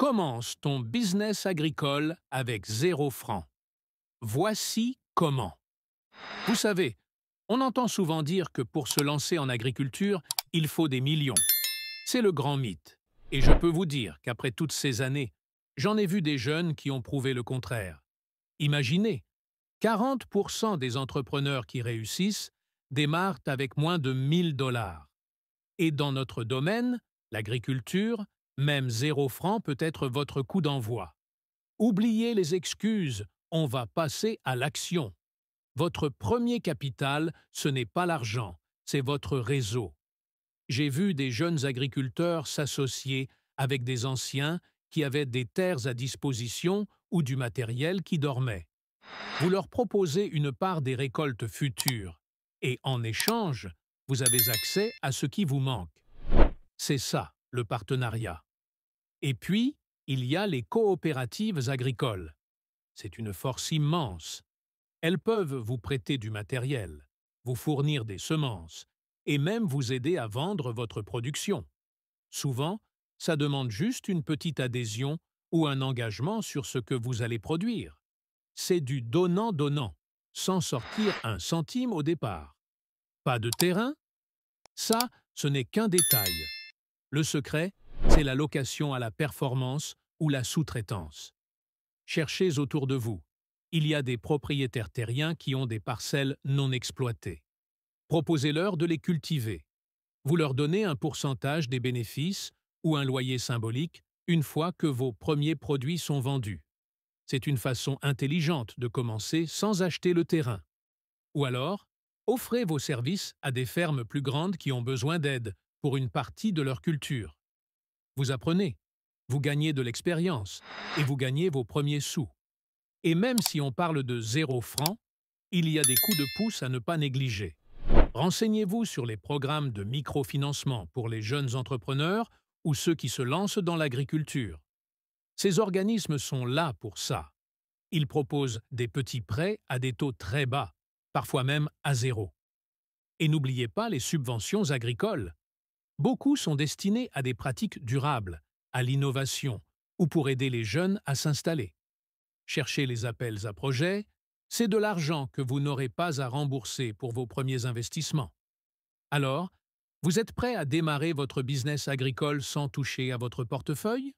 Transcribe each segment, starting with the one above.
Commence ton business agricole avec 0 francs. Voici comment. Vous savez, on entend souvent dire que pour se lancer en agriculture, il faut des millions. C'est le grand mythe. Et je peux vous dire qu'après toutes ces années, j'en ai vu des jeunes qui ont prouvé le contraire. Imaginez, 40% des entrepreneurs qui réussissent démarrent avec moins de 1 000 $. Et dans notre domaine, l'agriculture, même 0 francs peut être votre coup d'envoi. Oubliez les excuses, on va passer à l'action. Votre premier capital, ce n'est pas l'argent, c'est votre réseau. J'ai vu des jeunes agriculteurs s'associer avec des anciens qui avaient des terres à disposition ou du matériel qui dormait. Vous leur proposez une part des récoltes futures et en échange, vous avez accès à ce qui vous manque. C'est ça, le partenariat. Et puis, il y a les coopératives agricoles. C'est une force immense. Elles peuvent vous prêter du matériel, vous fournir des semences et même vous aider à vendre votre production. Souvent, ça demande juste une petite adhésion ou un engagement sur ce que vous allez produire. C'est du donnant-donnant, sans sortir un centime au départ. Pas de terrain? Ça, ce n'est qu'un détail. Le secret, c'est la location à la performance ou la sous-traitance. Cherchez autour de vous. Il y a des propriétaires terriens qui ont des parcelles non exploitées. Proposez-leur de les cultiver. Vous leur donnez un pourcentage des bénéfices ou un loyer symbolique une fois que vos premiers produits sont vendus. C'est une façon intelligente de commencer sans acheter le terrain. Ou alors, offrez vos services à des fermes plus grandes qui ont besoin d'aide pour une partie de leur culture. Vous apprenez, vous gagnez de l'expérience et vous gagnez vos premiers sous. Et même si on parle de 0 francs, il y a des coups de pouce à ne pas négliger. Renseignez-vous sur les programmes de microfinancement pour les jeunes entrepreneurs ou ceux qui se lancent dans l'agriculture. Ces organismes sont là pour ça. Ils proposent des petits prêts à des taux très bas, parfois même à 0. Et n'oubliez pas les subventions agricoles. Beaucoup sont destinés à des pratiques durables, à l'innovation ou pour aider les jeunes à s'installer. Cherchez les appels à projets, c'est de l'argent que vous n'aurez pas à rembourser pour vos premiers investissements. Alors, vous êtes prêt à démarrer votre business agricole sans toucher à votre portefeuille?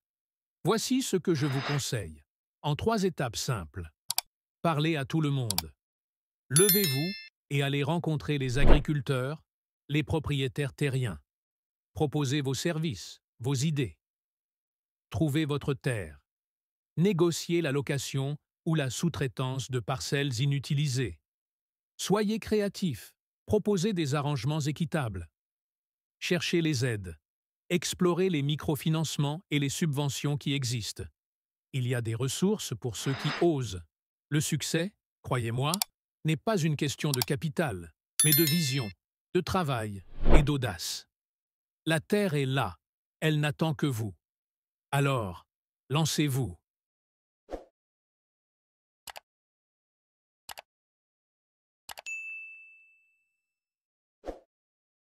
Voici ce que je vous conseille, en 3 étapes simples. Parlez à tout le monde. Levez-vous et allez rencontrer les agriculteurs, les propriétaires terriens. Proposez vos services, vos idées. Trouvez votre terre. Négociez la location ou la sous-traitance de parcelles inutilisées. Soyez créatifs, proposez des arrangements équitables. Cherchez les aides. Explorez les microfinancements et les subventions qui existent. Il y a des ressources pour ceux qui osent. Le succès, croyez-moi, n'est pas une question de capital, mais de vision, de travail et d'audace. La terre est là, elle n'attend que vous. Alors, lancez-vous.